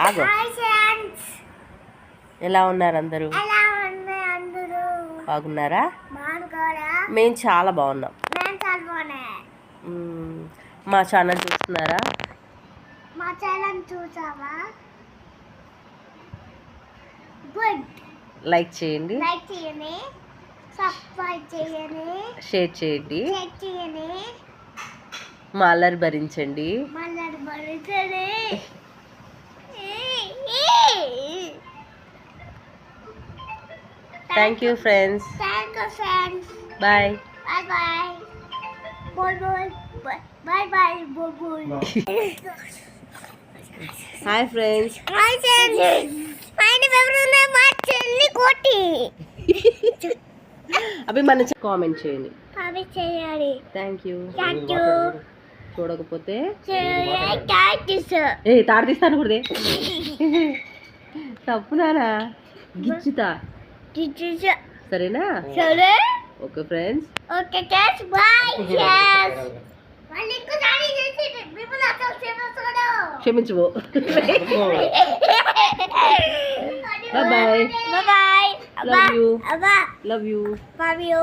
ఆగో. ఎలా ఉన్నారు అందరూ? బాగున్నారా? మేము చాలా బాగున్నాం. మా ఛానల్ చూస్తున్నారా? మా ఛానల్ చూసావా? గుడ్. లైక్ చేయండి, సబ్స్క్రైబ్ చేయండి, షేర్ చేయండి, మా అల్లరి భరించండి. Thank you friends. Bye hi friends. అవి మన కామెంట్ చేయండి. Thank you. చూడకపోతే ఏ తాడు తీస్తాను కూడా తప్పునానా గిచ్చుతా. సరేనా? సరే. Okay friends. Okay friends, bye. క్షమించవు. Bye. Bye. Love you. Abba. Love you. Love you.